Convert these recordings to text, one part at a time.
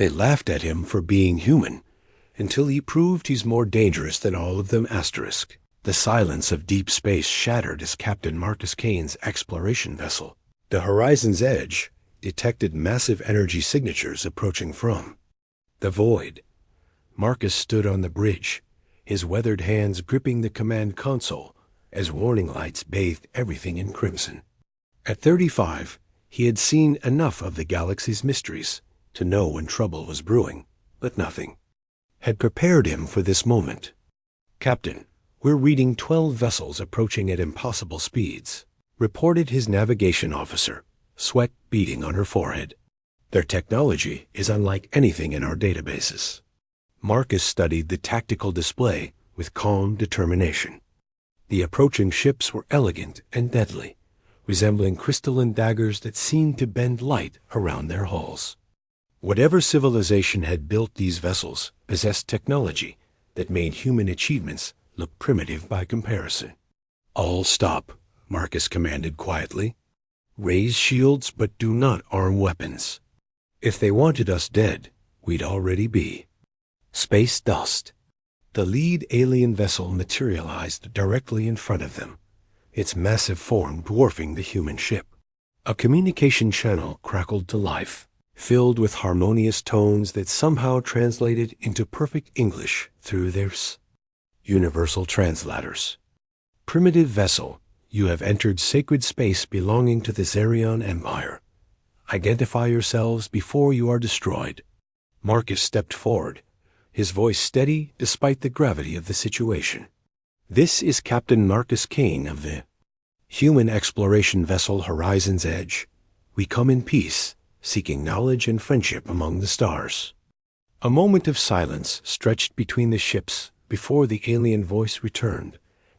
They laughed at him for being human, until he proved he's more dangerous than all of them. Asterisk. The silence of deep space shattered as Captain Marcus Kane's exploration vessel, the Horizon's Edge, detected massive energy signatures approaching from the void. Marcus stood on the bridge, his weathered hands gripping the command console as warning lights bathed everything in crimson. At 35, he had seen enough of the galaxy's mysteries to know when trouble was brewing, but nothing had prepared him for this moment. "Captain, we're reading 12 vessels approaching at impossible speeds," reported his navigation officer, sweat beading on her forehead. "Their technology is unlike anything in our databases." Marcus studied the tactical display with calm determination. The approaching ships were elegant and deadly, resembling crystalline daggers that seemed to bend light around their hulls. Whatever civilization had built these vessels possessed technology that made human achievements look primitive by comparison. "All stop," Marcus commanded quietly. "Raise shields, but do not arm weapons. If they wanted us dead, we'd already be." Space dust. The lead alien vessel materialized directly in front of them, its massive form dwarfing the human ship. A communication channel crackled to life, filled with harmonious tones that somehow translated into perfect English through their universal translators. "Primitive vessel, you have entered sacred space belonging to the Zarion Empire. Identify yourselves before you are destroyed." Marcus stepped forward, his voice steady despite the gravity of the situation. "This is Captain Marcus Kane of the human exploration vessel Horizon's Edge. We come in peace, seeking knowledge and friendship among the stars." A moment of silence stretched between the ships before the alien voice returned,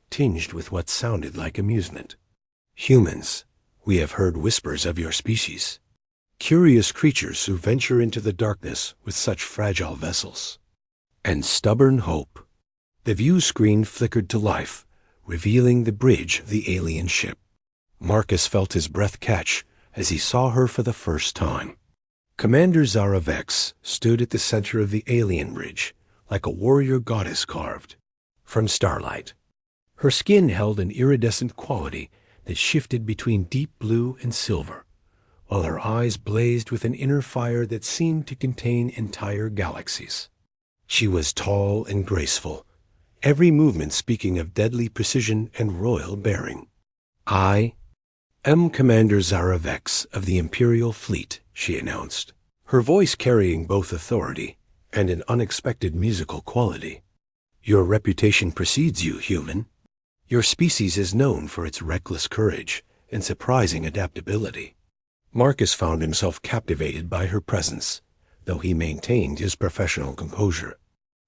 tinged with what sounded like amusement. "Humans, we have heard whispers of your species. Curious creatures who venture into the darkness with such fragile vessels. And stubborn hope." The view screen flickered to life, revealing the bridge of the alien ship. Marcus felt his breath catch as he saw her for the first time. Commander Zara Vex stood at the center of the alien bridge, like a warrior goddess carved from starlight. Her skin held an iridescent quality that shifted between deep blue and silver, while her eyes blazed with an inner fire that seemed to contain entire galaxies. She was tall and graceful, every movement speaking of deadly precision and royal bearing. "I am Commander Zara Vex of the Imperial Fleet," she announced, her voice carrying both authority and an unexpected musical quality. "Your reputation precedes you, human. Your species is known for its reckless courage and surprising adaptability." Marcus found himself captivated by her presence, though he maintained his professional composure.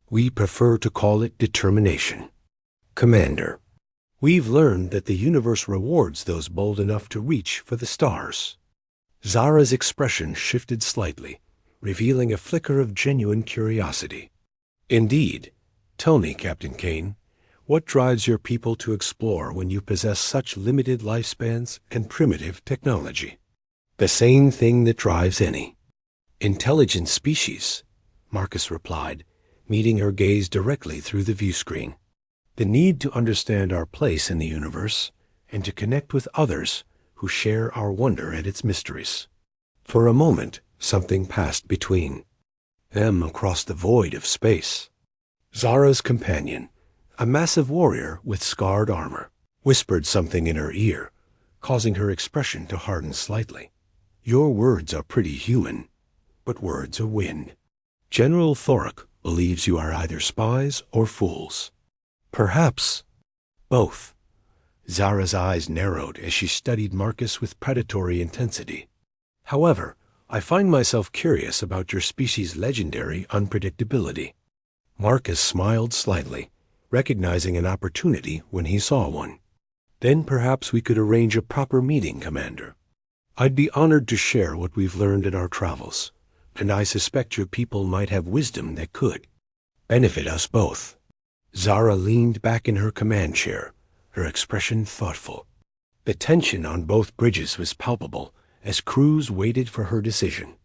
"We prefer to call it determination. Commander, we've learned that the universe rewards those bold enough to reach for the stars." Zara's expression shifted slightly, revealing a flicker of genuine curiosity. "Indeed. Tell me, Captain Kane, what drives your people to explore when you possess such limited lifespans and primitive technology?" "The same thing that drives any intelligent species," Marcus replied, meeting her gaze directly through the view screen. "The need to understand our place in the universe and to connect with others who share our wonder at its mysteries." For a moment, something passed between them across the void of space. Zara's companion, a massive warrior with scarred armor, whispered something in her ear, causing her expression to harden slightly. "Your words are pretty human, but words are wind. General Thoric believes you are either spies or fools. Perhaps both." Zara's eyes narrowed as she studied Marcus with predatory intensity. "However, I find myself curious about your species' legendary unpredictability." Marcus smiled slightly, recognizing an opportunity when he saw one. "Then perhaps we could arrange a proper meeting, Commander. I'd be honored to share what we've learned in our travels, and I suspect your people might have wisdom that could benefit us both." Zara leaned back in her command chair, her expression thoughtful. The tension on both bridges was palpable as crews waited for her decision.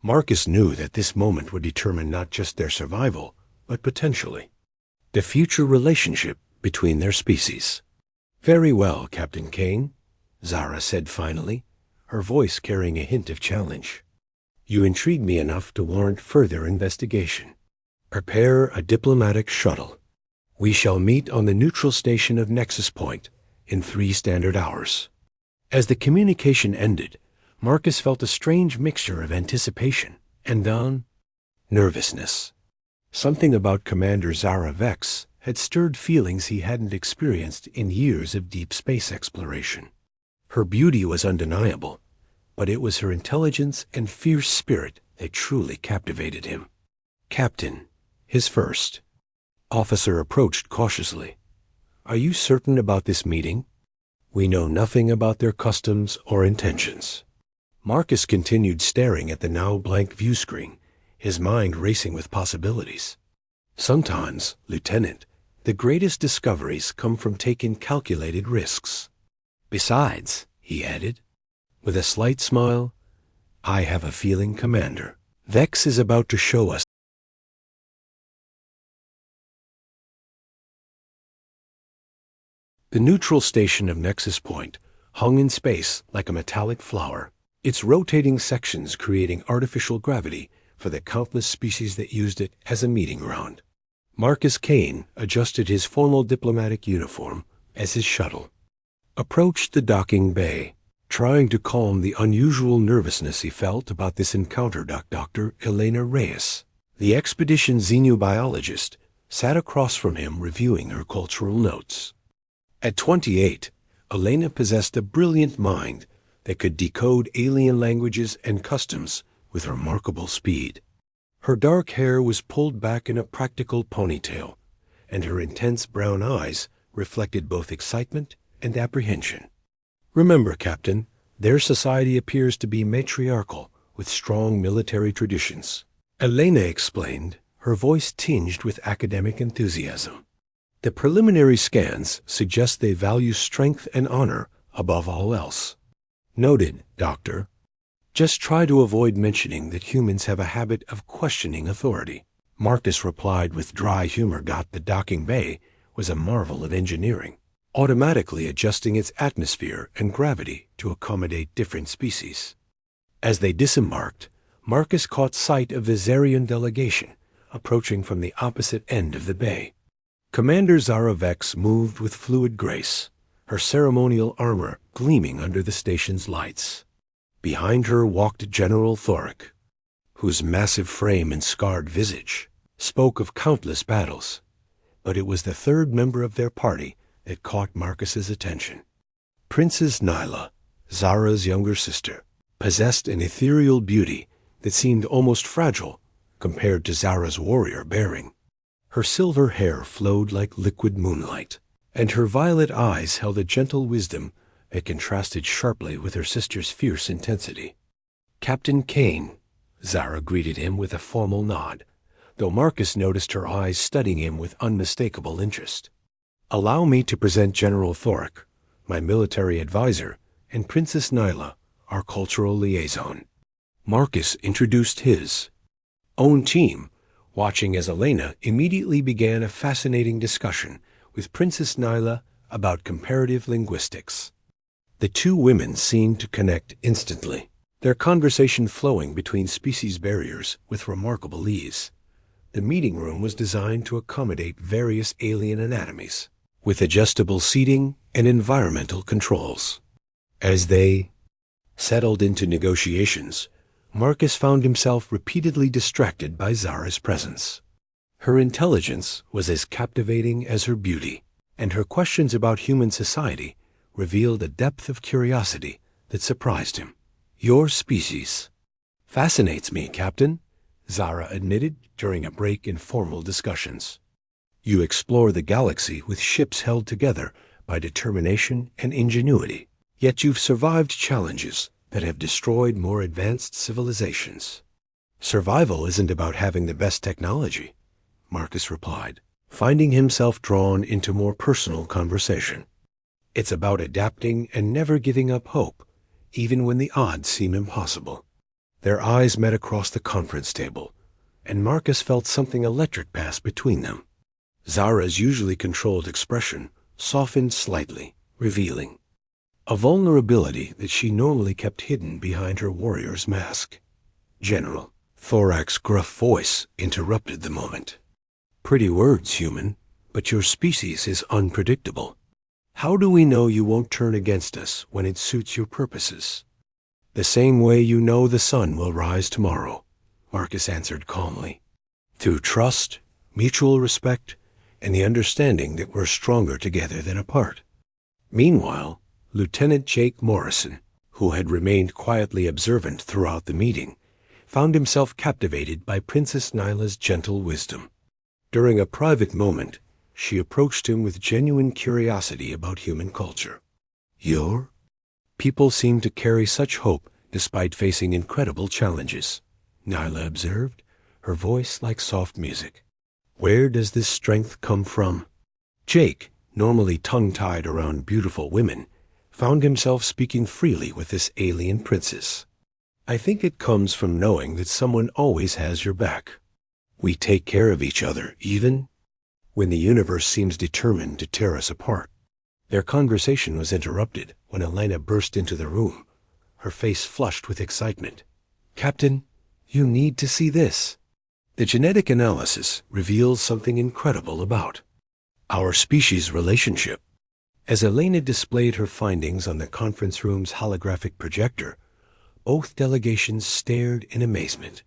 Marcus knew that this moment would determine not just their survival, but potentially the future relationship between their species. "Very well, Captain Kane," Zara said finally, her voice carrying a hint of challenge. "You intrigue me enough to warrant further investigation. Prepare a diplomatic shuttle. We shall meet on the neutral station of Nexus Point in 3 standard hours." As the communication ended, Marcus felt a strange mixture of anticipation and nervousness. Something about Commander Zara Vex had stirred feelings he hadn't experienced in years of deep space exploration. Her beauty was undeniable, but it was her intelligence and fierce spirit that truly captivated him. "Captain," his first officer approached cautiously. "Are you certain about this meeting? We know nothing about their customs or intentions." Marcus continued staring at the now blank view screen, his mind racing with possibilities. "Sometimes, Lieutenant, the greatest discoveries come from taking calculated risks. Besides," he added, with a slight smile, "I have a feeling, Commander, Vex is about to show us." The neutral station of Nexus Point hung in space like a metallic flower, its rotating sections creating artificial gravity for the countless species that used it as a meeting ground. Marcus Kane adjusted his formal diplomatic uniform as his shuttle approached the docking bay, trying to calm the unusual nervousness he felt about this encounter. Dr. Elena Reyes, the expedition xenobiologist, sat across from him reviewing her cultural notes. At 28, Elena possessed a brilliant mind that could decode alien languages and customs with remarkable speed. Her dark hair was pulled back in a practical ponytail, and her intense brown eyes reflected both excitement and apprehension. "Remember, Captain, their society appears to be matriarchal with strong military traditions," Elena explained, her voice tinged with academic enthusiasm. "The preliminary scans suggest they value strength and honor above all else." "Noted, Doctor. Just try to avoid mentioning that humans have a habit of questioning authority," Marcus replied with dry humor. The docking bay was a marvel of engineering, automatically adjusting its atmosphere and gravity to accommodate different species. As they disembarked, Marcus caught sight of the Zarian delegation approaching from the opposite end of the bay. Commander Zara Vex moved with fluid grace, her ceremonial armor gleaming under the station's lights. Behind her walked General Thoric, whose massive frame and scarred visage spoke of countless battles, but it was the third member of their party that caught Marcus's attention. Princess Nyla, Zara's younger sister, possessed an ethereal beauty that seemed almost fragile compared to Zara's warrior bearing. Her silver hair flowed like liquid moonlight, and her violet eyes held a gentle wisdom that contrasted sharply with her sister's fierce intensity. "Captain Kane," Zara greeted him with a formal nod, though Marcus noticed her eyes studying him with unmistakable interest. "Allow me to present General Thoric, my military advisor, and Princess Nyla, our cultural liaison." Marcus introduced his own team, watching as Elena immediately began a fascinating discussion with Princess Nyla about comparative linguistics. The two women seemed to connect instantly, their conversation flowing between species barriers with remarkable ease. The meeting room was designed to accommodate various alien anatomies, with adjustable seating and environmental controls. As they settled into negotiations, Marcus found himself repeatedly distracted by Zara's presence. Her intelligence was as captivating as her beauty, and her questions about human society revealed a depth of curiosity that surprised him. "Your species fascinates me, Captain," Zara admitted during a break in formal discussions. "You explore the galaxy with ships held together by determination and ingenuity, yet you've survived challenges that have destroyed more advanced civilizations." "Survival isn't about having the best technology," Marcus replied, finding himself drawn into more personal conversation. "It's about adapting and never giving up hope, even when the odds seem impossible." Their eyes met across the conference table, and Marcus felt something electric pass between them. Zara's usually controlled expression softened slightly, revealing a vulnerability that she normally kept hidden behind her warrior's mask. "General," Thorak's gruff voice interrupted the moment. "Pretty words, human, but your species is unpredictable. How do we know you won't turn against us when it suits your purposes?" "The same way you know the sun will rise tomorrow," Marcus answered calmly. "Through trust, mutual respect, and the understanding that we're stronger together than apart." Meanwhile, Lieutenant Jake Morrison, who had remained quietly observant throughout the meeting, found himself captivated by Princess Nyla's gentle wisdom. During a private moment, she approached him with genuine curiosity about human culture. "Your people seem to carry such hope despite facing incredible challenges," Nyla observed, her voice like soft music. "Where does this strength come from?" Jake, normally tongue-tied around beautiful women, found himself speaking freely with this alien princess. "I think it comes from knowing that someone always has your back. We take care of each other, even when the universe seems determined to tear us apart." Their conversation was interrupted when Elena burst into the room, her face flushed with excitement. "Captain, you need to see this. The genetic analysis reveals something incredible about our species' relationship." As Elena displayed her findings on the conference room's holographic projector, both delegations stared in amazement.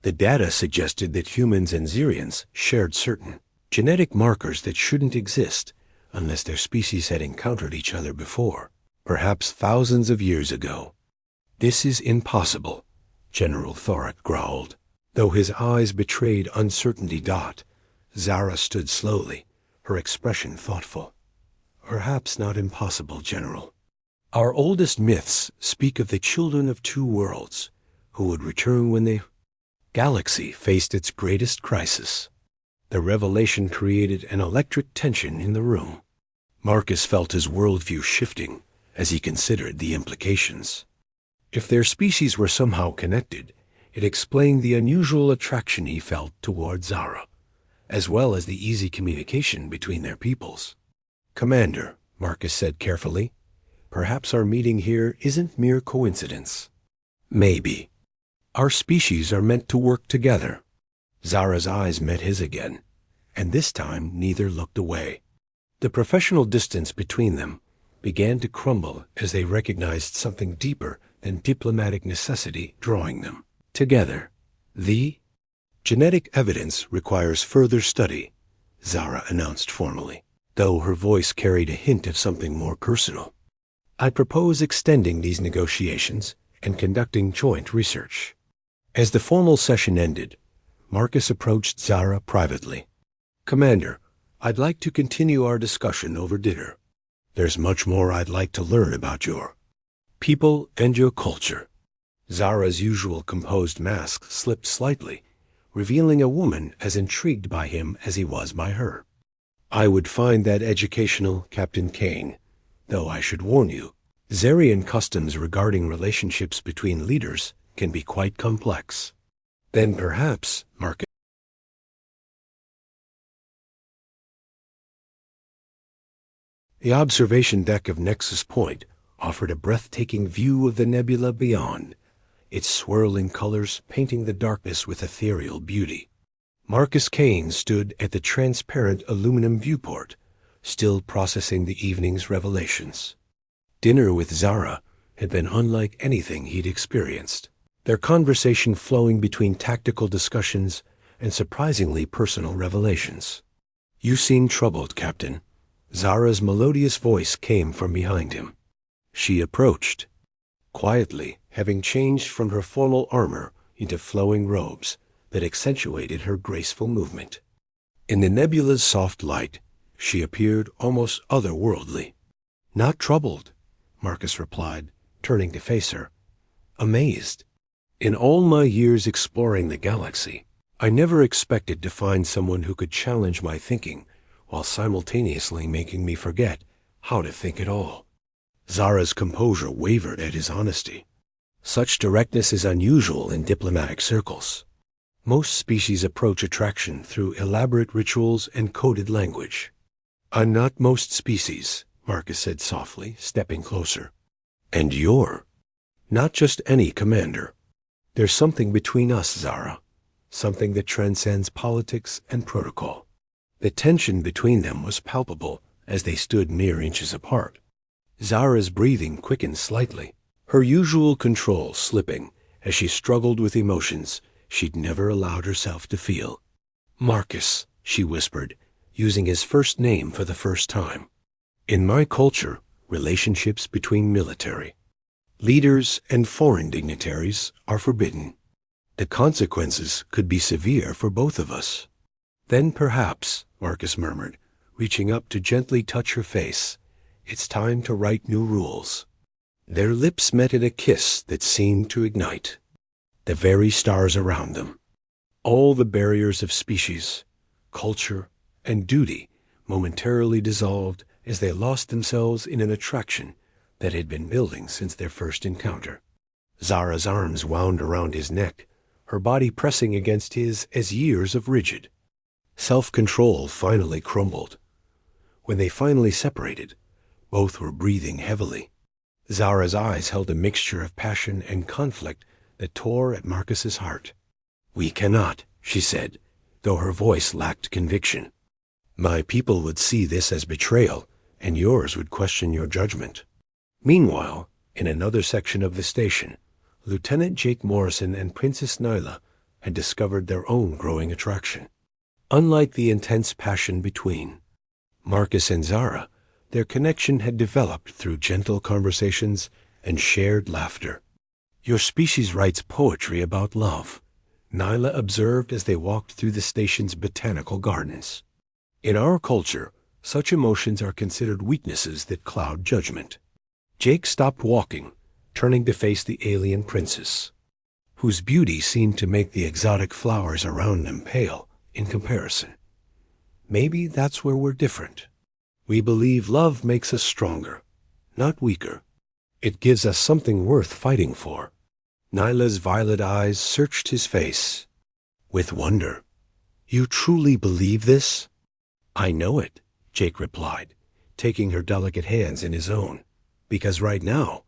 The data suggested that humans and Xerians shared certain genetic markers that shouldn't exist unless their species had encountered each other before, perhaps thousands of years ago. "This is impossible," General Thorak growled. Though his eyes betrayed uncertainty. Zara stood slowly, her expression thoughtful. "Perhaps not impossible, General. Our oldest myths speak of the children of two worlds who would return when the galaxy faced its greatest crisis." The revelation created an electric tension in the room. Marcus felt his worldview shifting as he considered the implications. If their species were somehow connected, it explained the unusual attraction he felt toward Zara, as well as the easy communication between their peoples. "Commander," Marcus said carefully, "perhaps our meeting here isn't mere coincidence. Maybe our species are meant to work together." Zara's eyes met his again, and this time neither looked away. The professional distance between them began to crumble as they recognized something deeper than diplomatic necessity drawing them together. "The genetic evidence requires further study," Zara announced formally, though her voice carried a hint of something more personal. "I propose extending these negotiations and conducting joint research." As the formal session ended, Marcus approached Zara privately. "Commander, I'd like to continue our discussion over dinner. There's much more I'd like to learn about your people and your culture." Zara's usual composed mask slipped slightly, revealing a woman as intrigued by him as he was by her. "I would find that educational, Captain Kane, though I should warn you, Xerian customs regarding relationships between leaders can be quite complex." "Then perhaps, Marcus." The observation deck of Nexus Point offered a breathtaking view of the nebula beyond, its swirling colors painting the darkness with ethereal beauty. Marcus Kane stood at the transparent aluminum viewport, still processing the evening's revelations. Dinner with Zara had been unlike anything he'd experienced, their conversation flowing between tactical discussions and surprisingly personal revelations. "You seem troubled, Captain." Zara's melodious voice came from behind him. She approached, quietly, having changed from her formal armor into flowing robes that accentuated her graceful movement. In the nebula's soft light, she appeared almost otherworldly. "Not troubled," Marcus replied, turning to face her. "Amazed. In all my years exploring the galaxy, I never expected to find someone who could challenge my thinking while simultaneously making me forget how to think at all." Zara's composure wavered at his honesty. Such directness is unusual in diplomatic circles. Most species approach attraction through elaborate rituals and coded language. Not most species, Marcus said softly, stepping closer. And you're not just any commander. There's something between us, Zara. Something that transcends politics and protocol. The tension between them was palpable as they stood mere inches apart. Zara's breathing quickened slightly, her usual control slipping as she struggled with emotions she'd never allowed herself to feel. Marcus, she whispered, using his first name for the first time. In my culture, relationships between military leaders and foreign dignitaries are forbidden. The consequences could be severe for both of us. Then perhaps, Marcus murmured, reaching up to gently touch her face, it's time to write new rules. Their lips met in a kiss that seemed to ignite the very stars around them. All the barriers of species, culture, and duty momentarily dissolved as they lost themselves in an attraction that had been building since their first encounter. Zara's arms wound around his neck, her body pressing against his as years of rigid self-control finally crumbled. When they finally separated, both were breathing heavily. Zara's eyes held a mixture of passion and conflict that tore at Marcus's heart. "We cannot," she said, though her voice lacked conviction. "My people would see this as betrayal, and yours would question your judgment." Meanwhile, in another section of the station, Lieutenant Jake Morrison and Princess Nyla had discovered their own growing attraction. Unlike the intense passion between Marcus and Zara, their connection had developed through gentle conversations and shared laughter. "Your species writes poetry about love," Nyla observed as they walked through the station's botanical gardens. "In our culture, such emotions are considered weaknesses that cloud judgment." Jake stopped walking, turning to face the alien princess, whose beauty seemed to make the exotic flowers around them pale in comparison. "Maybe that's where we're different. We believe love makes us stronger, not weaker. It gives us something worth fighting for." Nyla's violet eyes searched his face with wonder. "You truly believe this?" "I know it," Jake replied, taking her delicate hands in his own, "because right now,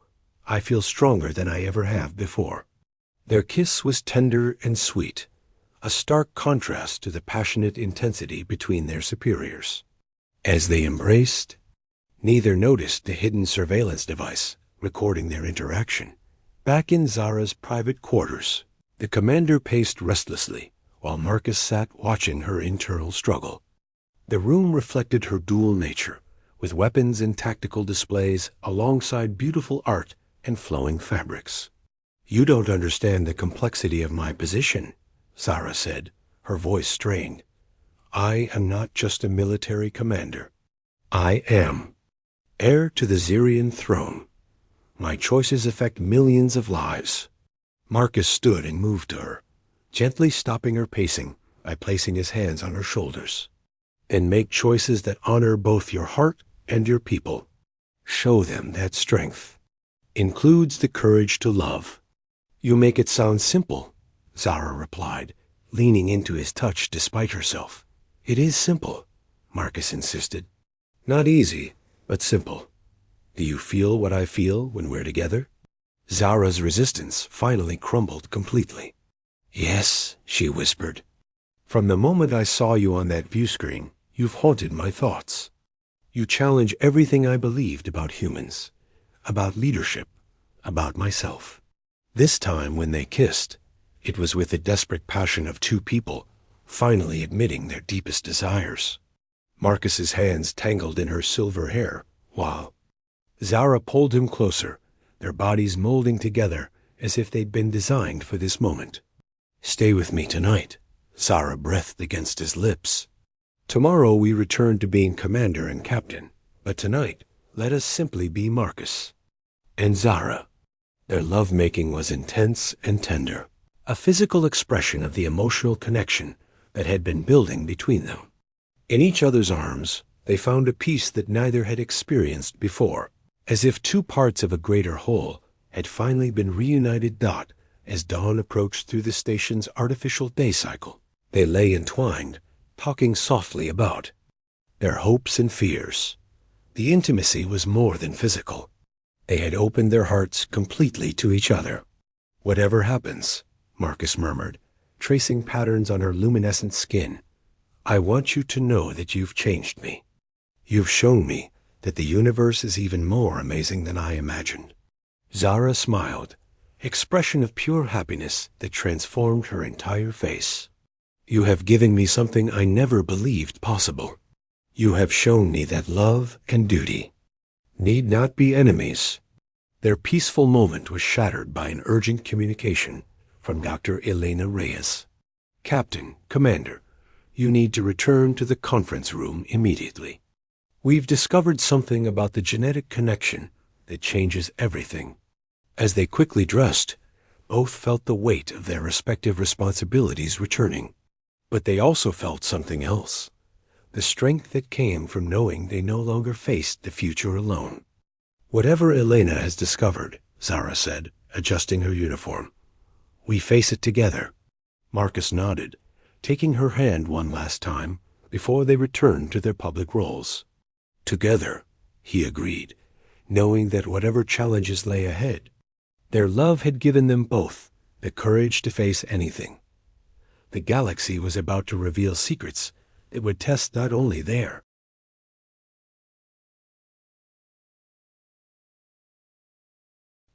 I feel stronger than I ever have before." Their kiss was tender and sweet, a stark contrast to the passionate intensity between their superiors. As they embraced, neither noticed the hidden surveillance device recording their interaction. Back in Zara's private quarters, the commander paced restlessly while Marcus sat watching her internal struggle. The room reflected her dual nature, with weapons and tactical displays alongside beautiful art and flowing fabrics. "You don't understand the complexity of my position," Zara said, her voice strained. "I am not just a military commander. I am heir to the Zirian throne. My choices affect millions of lives." Marcus stood and moved to her, gently stopping her pacing by placing his hands on her shoulders. "And make choices that honor both your heart and your people. Show them that strength includes the courage to love." "You make it sound simple," Zara replied, leaning into his touch despite herself. "It is simple," Marcus insisted. "Not easy, but simple. Do you feel what I feel when we're together?" Zara's resistance finally crumbled completely. "Yes," she whispered. "From the moment I saw you on that view screen, you've haunted my thoughts. You challenge everything I believed about humans, about leadership, about myself." This time when they kissed, it was with the desperate passion of two people finally admitting their deepest desires. Marcus's hands tangled in her silver hair, while Zara pulled him closer, their bodies molding together as if they'd been designed for this moment. "Stay with me tonight," Zara breathed against his lips. "Tomorrow we return to being commander and captain, but tonight let us simply be Marcus and Zara." Their lovemaking was intense and tender, a physical expression of the emotional connection that had been building between them. In each other's arms, they found a peace that neither had experienced before, as if two parts of a greater whole had finally been reunited. As dawn approached through the station's artificial day cycle, they lay entwined, talking softly about their hopes and fears. The intimacy was more than physical. They had opened their hearts completely to each other. "Whatever happens," Marcus murmured, tracing patterns on her luminescent skin, "I want you to know that you've changed me. You've shown me that the universe is even more amazing than I imagined." Zara smiled, expression of pure happiness that transformed her entire face. "You have given me something I never believed possible. You have shown me that love and duty need not be enemies." Their peaceful moment was shattered by an urgent communication from Dr. Elena Reyes. "Captain, Commander, you need to return to the conference room immediately. We've discovered something about the genetic connection that changes everything." As they quickly dressed, both felt the weight of their respective responsibilities returning. But they also felt something else, the strength that came from knowing they no longer faced the future alone. "Whatever Elena has discovered," Zara said, adjusting her uniform, "we face it together." Marcus nodded, taking her hand one last time before they returned to their public roles. "Together," he agreed, knowing that whatever challenges lay ahead, their love had given them both the courage to face anything. The galaxy was about to reveal secrets that would test not only their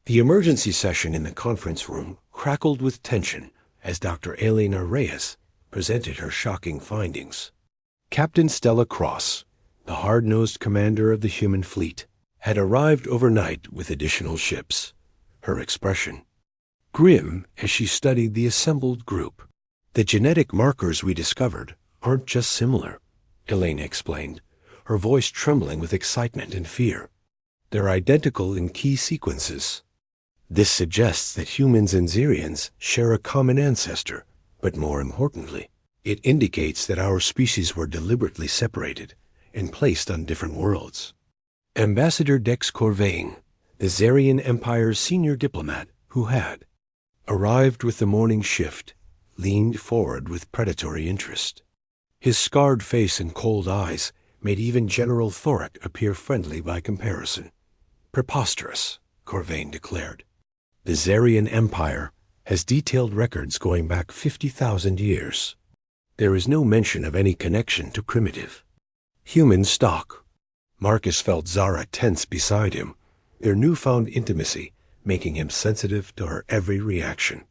The emergency session in the conference room crackled with tension as Dr. Elena Reyes presented her shocking findings. Captain Stella Cross, the hard-nosed commander of the human fleet, had arrived overnight with additional ships, her expression grim as she studied the assembled group. "The genetic markers we discovered aren't just similar," Elena explained, her voice trembling with excitement and fear. "They're identical in key sequences. This suggests that humans and Xerians share a common ancestor, but more importantly, it indicates that our species were deliberately separated and placed on different worlds." Ambassador Dex Corvain, the Xerian Empire's senior diplomat who had arrived with the morning shift, leaned forward with predatory interest. His scarred face and cold eyes made even General Thoric appear friendly by comparison. "Preposterous," Corvain declared. "The Xerian Empire has detailed records going back 50,000 years. There is no mention of any connection to primitive human stock." Marcus felt Zara tense beside him, their newfound intimacy making him sensitive to her every reaction.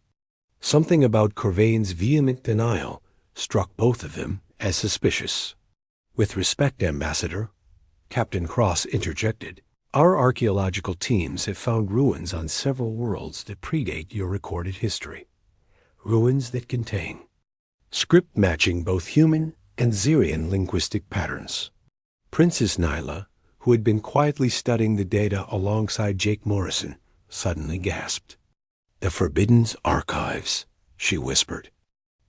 Something about Corvain's vehement denial struck both of them as suspicious. "With respect, Ambassador," Captain Cross interjected, "our archaeological teams have found ruins on several worlds that predate your recorded history. Ruins that contain script matching both human and Xerian linguistic patterns." Princess Nyla, who had been quietly studying the data alongside Jake Morrison, suddenly gasped. "The Forbidden Archives," she whispered.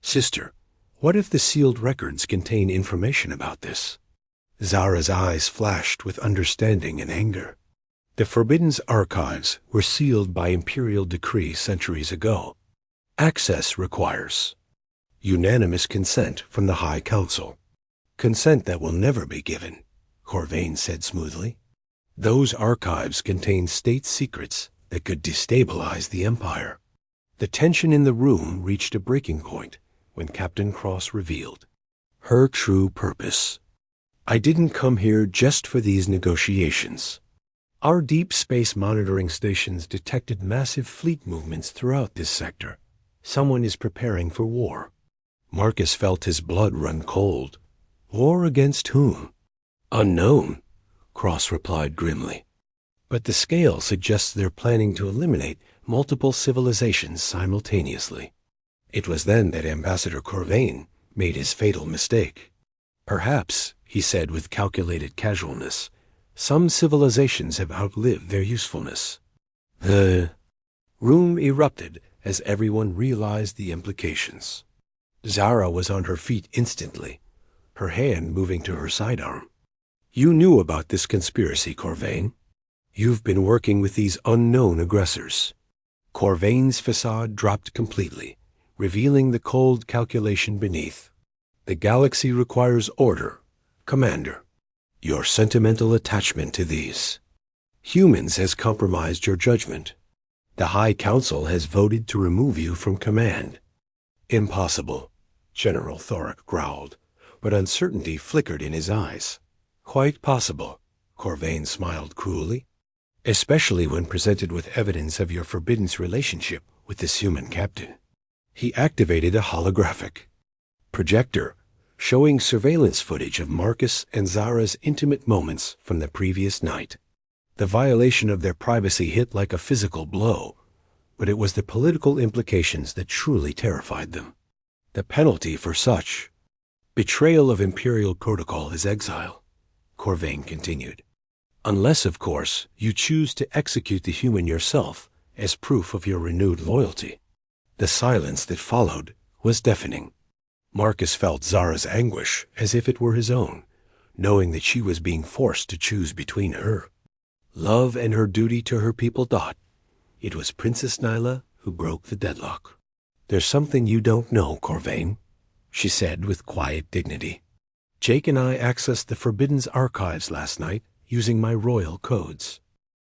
"Sister, what if the sealed records contain information about this?" Zara's eyes flashed with understanding and anger. "The Forbidden Archives were sealed by imperial decree centuries ago. Access requires unanimous consent from the High Council. Consent that will never be given," Corvain said smoothly. "Those archives contain state secrets that could destabilize the Empire." The tension in the room reached a breaking point when Captain Cross revealed her true purpose. "I didn't come here just for these negotiations. Our deep space monitoring stations detected massive fleet movements throughout this sector. Someone is preparing for war." Marcus felt his blood run cold. "War against whom?" "Unknown," Cross replied grimly. "But the scale suggests they're planning to eliminate multiple civilizations simultaneously." It was then that Ambassador Corvain made his fatal mistake. "Perhaps," he said with calculated casualness, "some civilizations have outlived their usefulness." The room erupted as everyone realized the implications. Zara was on her feet instantly, her hand moving to her sidearm. "You knew about this conspiracy, Corvain?" You've been working with these unknown aggressors. Corvain's facade dropped completely, revealing the cold calculation beneath. The galaxy requires order, Commander. Your sentimental attachment to these humans has compromised your judgment. The High Council has voted to remove you from command. Impossible, General Thoric growled, but uncertainty flickered in his eyes. Quite possible, Corvain smiled cruelly, especially when presented with evidence of your forbidden's relationship with this human captain. He activated a holographic projector, showing surveillance footage of Marcus and Zara's intimate moments from the previous night. The violation of their privacy hit like a physical blow, but it was the political implications that truly terrified them. The penalty for such betrayal of Imperial protocol is exile, Corvain continued. Unless, of course, you choose to execute the human yourself as proof of your renewed loyalty. The silence that followed was deafening. Marcus felt Zara's anguish as if it were his own, knowing that she was being forced to choose between her love and her duty to her people. It was Princess Nyla who broke the deadlock. There's something you don't know, Corvain, she said with quiet dignity. Jake and I accessed the Forbidden's archives last night using my royal codes.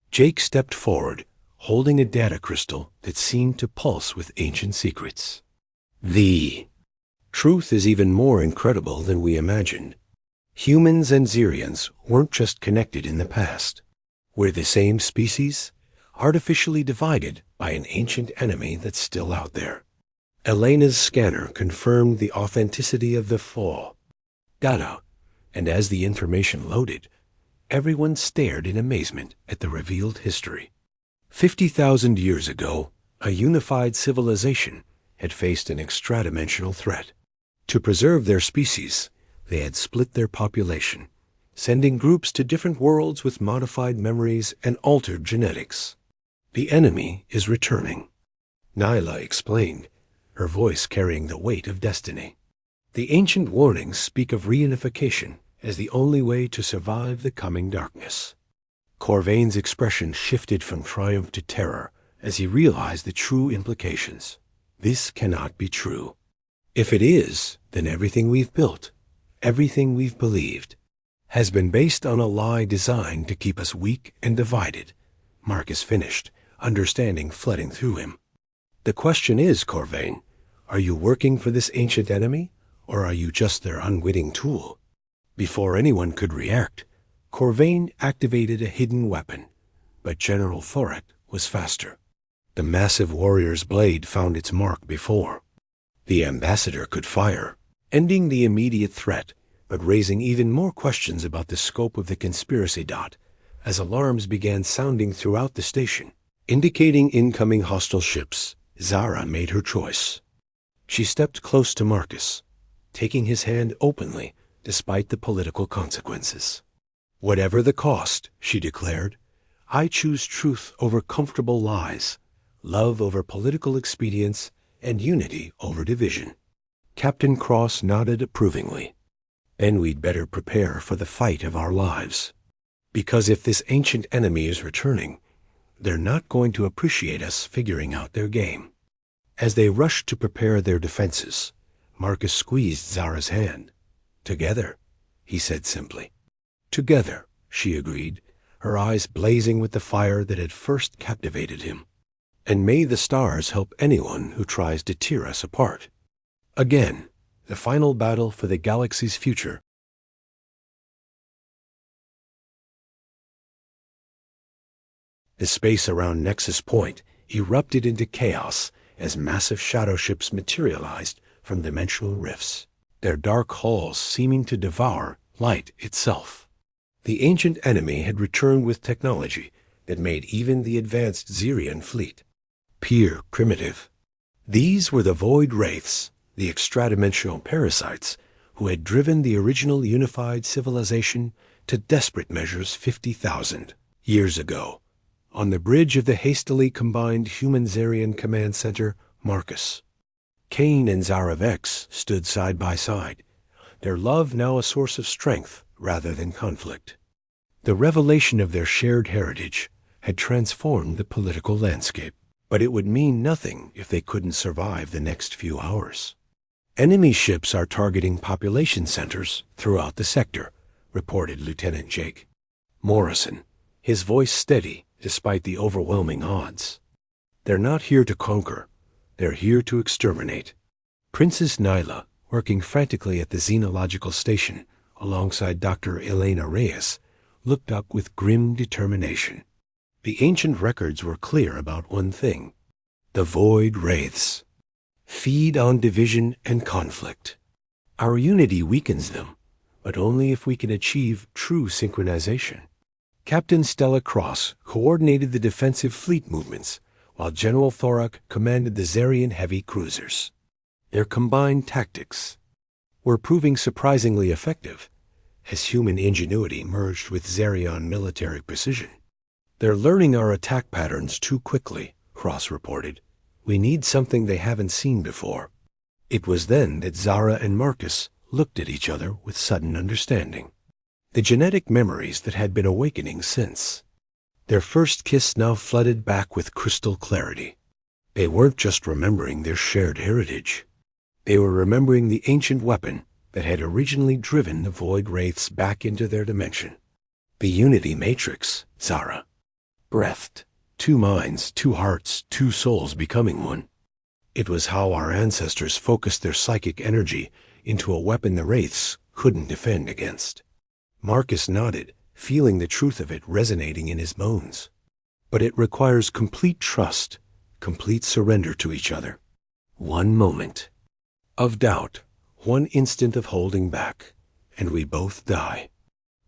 Jake stepped forward, holding a data crystal that seemed to pulse with ancient secrets. The truth is even more incredible than we imagined. Humans and Xerians weren't just connected in the past. We're the same species, artificially divided by an ancient enemy that's still out there. Elena's scanner confirmed the authenticity of the fall data, and as the information loaded, everyone stared in amazement at the revealed history. 50,000 years ago, a unified civilization had faced an extra-dimensional threat. To preserve their species, they had split their population, sending groups to different worlds with modified memories and altered genetics. The enemy is returning, Nyla explained, her voice carrying the weight of destiny. The ancient warnings speak of reunification as the only way to survive the coming darkness. Corvain's expression shifted from triumph to terror as he realized the true implications. This cannot be true. If it is, then everything we've built, everything we've believed, has been based on a lie designed to keep us weak and divided, Marcus finished, understanding flooding through him. The question is, Corvain, are you working for this ancient enemy, or are you just their unwitting tool? Before anyone could react, Corvain activated a hidden weapon, but General Thoric was faster. The massive warrior's blade found its mark before. The ambassador could fire, ending the immediate threat, but raising even more questions about the scope of the conspiracy. As alarms began sounding throughout the station, indicating incoming hostile ships, Zara made her choice. She stepped close to Marcus, taking his hand openly despite the political consequences. Whatever the cost, she declared, I choose truth over comfortable lies, love over political expedience, and unity over division. Captain Cross nodded approvingly. Then we'd better prepare for the fight of our lives. Because if this ancient enemy is returning, they're not going to appreciate us figuring out their game. As they rushed to prepare their defenses, Marcus squeezed Zara's hand. Together, he said simply. Together, she agreed, her eyes blazing with the fire that had first captivated him. And may the stars help anyone who tries to tear us apart. Again, the final battle for the galaxy's future. The space around Nexus Point erupted into chaos as massive shadow ships materialized from dimensional rifts, their dark hulls seeming to devour light itself. The ancient enemy had returned with technology that made even the advanced Xerian fleet pure primitive. These were the void wraiths, the extra-dimensional parasites who had driven the original unified civilization to desperate measures 50,000 years ago. On the bridge of the hastily combined human-Xerian command center, Marcus, Kane and Zara Vex stood side by side, their love now a source of strength rather than conflict. The revelation of their shared heritage, had transformed the political landscape. But it would mean nothing if they couldn't survive the next few hours. Enemy ships are targeting population centers throughout the sector, reported Lieutenant Jake Morrison, his voice steady despite the overwhelming odds. They're not here to conquer. They're here to exterminate. Princess Nyla, working frantically at the xenological station alongside Dr. Elena Reyes, looked up with grim determination. The ancient records were clear about one thing. The void wraiths feed on division and conflict. Our unity weakens them, but only if we can achieve true synchronization. Captain Stella Cross coordinated the defensive fleet movements, while General Thorak commanded the Zarian heavy cruisers. Their combined tactics were proving surprisingly effective, as human ingenuity merged with Zarian military precision. They're learning our attack patterns too quickly, Cross reported. We need something they haven't seen before. It was then that Zara and Marcus looked at each other with sudden understanding. The genetic memories that had been awakening since. Their first kiss now flooded back with crystal clarity. They weren't just remembering their shared heritage. They were remembering the ancient weapon that had originally driven the void wraiths back into their dimension. The unity matrix, Zara breathed. 2 minds, 2 hearts, 2 souls becoming one. It was how our ancestors focused their psychic energy into a weapon the wraiths couldn't defend against. Marcus nodded, feeling the truth of it resonating in his bones. But it requires complete trust, complete surrender to each other. One moment of doubt, one instant of holding back, and we both die.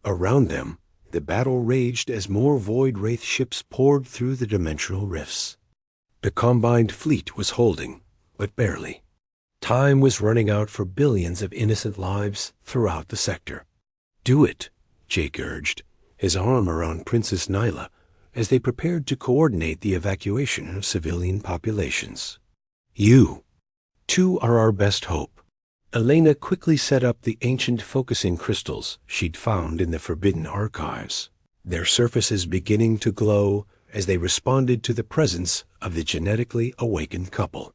Around them, the battle raged as more void wraith ships poured through the dimensional rifts. The combined fleet was holding, but barely. Time was running out for billions of innocent lives throughout the sector. Do it, Jake urged, his arm around Princess Nyla, as they prepared to coordinate the evacuation of civilian populations. You, two are our best hope. Elena quickly set up the ancient focusing crystals she'd found in the Forbidden Archives, their surfaces beginning to glow as they responded to the presence of the genetically awakened couple.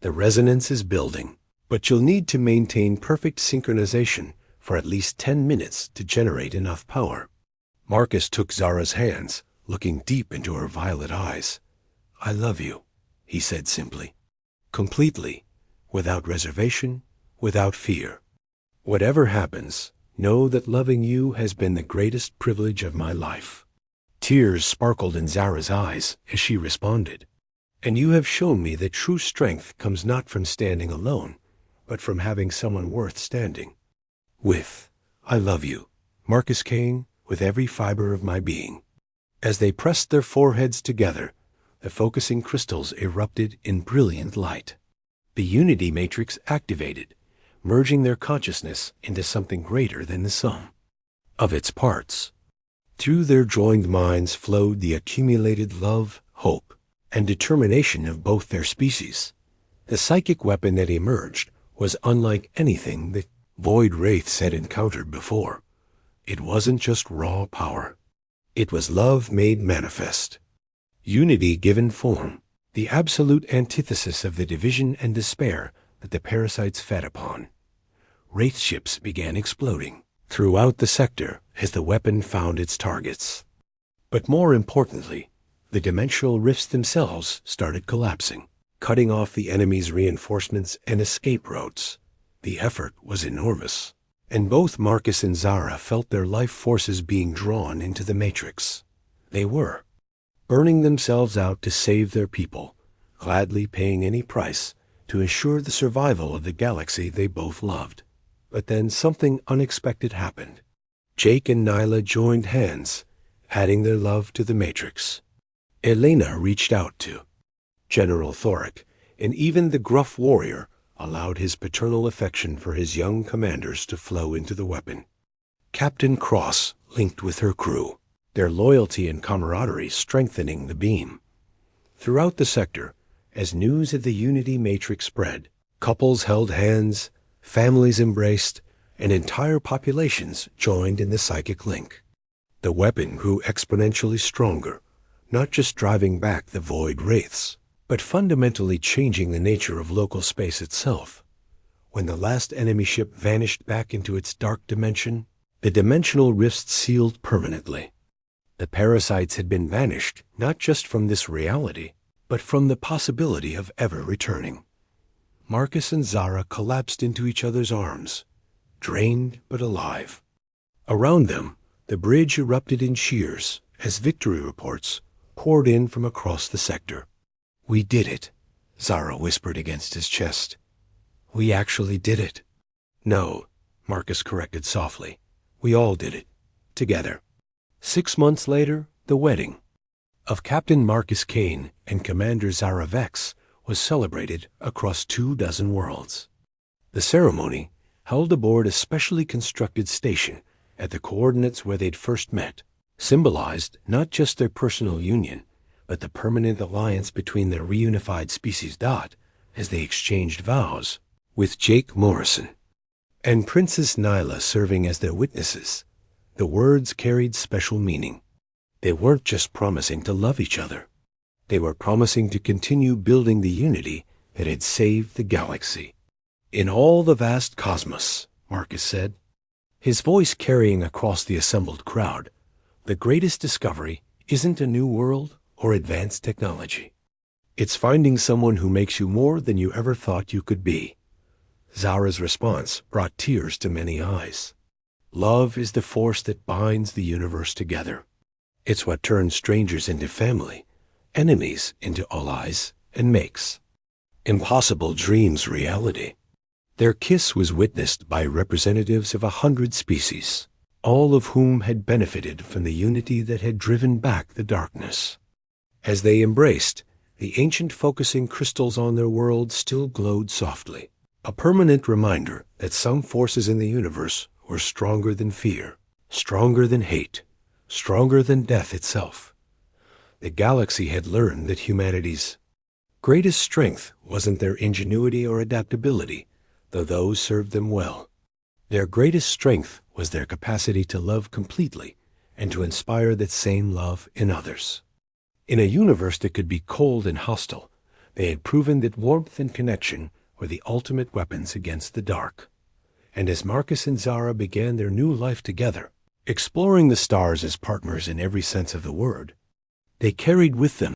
The resonance is building, but you'll need to maintain perfect synchronization for at least 10 minutes to generate enough power. Marcus took Zara's hands, looking deep into her violet eyes. I love you, he said simply. Completely, without reservation, without fear. Whatever happens, know that loving you has been the greatest privilege of my life. Tears sparkled in Zara's eyes as she responded. And you have shown me that true strength comes not from standing alone, but from having someone worth standing with. I love you, Marcus Kane, with every fiber of my being. As they pressed their foreheads together, the focusing crystals erupted in brilliant light. The unity matrix activated, merging their consciousness into something greater than the sum of its parts. Through their joined minds flowed the accumulated love, hope, and determination of both their species. The psychic weapon that emerged was unlike anything the void wraiths had encountered before. It wasn't just raw power. It was love made manifest. Unity given form, the absolute antithesis of the division and despair that the parasites fed upon. Wraith ships began exploding throughout the sector as the weapon found its targets. But more importantly, the dimensional rifts themselves started collapsing, cutting off the enemy's reinforcements and escape routes. The effort was enormous, and both Marcus and Zara felt their life forces being drawn into the matrix. They were burning themselves out to save their people, gladly paying any price to ensure the survival of the galaxy they both loved. But then something unexpected happened. Jake and Nyla joined hands, adding their love to the matrix. Elena reached out to General Thorak, and even the gruff warrior allowed his paternal affection for his young commanders to flow into the weapon. Captain Cross linked with her crew, their loyalty and camaraderie strengthening the beam. Throughout the sector, as news of the Unity Matrix spread, couples held hands, families embraced, and entire populations joined in the psychic link. The weapon grew exponentially stronger, not just driving back the void wraiths, but fundamentally changing the nature of local space itself. When the last enemy ship vanished back into its dark dimension, the dimensional rifts sealed permanently. The parasites had been banished not just from this reality, but from the possibility of ever returning. Marcus and Zara collapsed into each other's arms, drained but alive. Around them, the bridge erupted in cheers as victory reports poured in from across the sector. "We did it," Zara whispered against his chest. "We actually did it." "No," Marcus corrected softly. "We all did it. Together." 6 months later, the wedding of Captain Marcus Kane and Commander Zara Vex was celebrated across 24 worlds. The ceremony, held aboard a specially constructed station at the coordinates where they'd first met, symbolized not just their personal union, but the permanent alliance between their reunified species. As they exchanged vows, with Jake Morrison and Princess Nyla serving as their witnesses, the words carried special meaning. They weren't just promising to love each other. They were promising to continue building the unity that had saved the galaxy. "In all the vast cosmos," Marcus said, his voice carrying across the assembled crowd, "the greatest discovery isn't a new world or advanced technology. It's finding someone who makes you more than you ever thought you could be." Zara's response brought tears to many eyes. Love is the force that binds the universe together. It's what turns strangers into family, enemies into allies, and makes impossible dreams reality. Their kiss was witnessed by representatives of 100 species, all of whom had benefited from the unity that had driven back the darkness. As they embraced, the ancient focusing crystals on their world still glowed softly, a permanent reminder that some forces in the universe were stronger than fear, stronger than hate, stronger than death itself. The galaxy had learned that humanity's greatest strength wasn't their ingenuity or adaptability, though those served them well. Their greatest strength was their capacity to love completely and to inspire that same love in others. In a universe that could be cold and hostile, they had proven that warmth and connection were the ultimate weapons against the dark. And as Marcus and Zara began their new life together, exploring the stars as partners in every sense of the word, they carried with them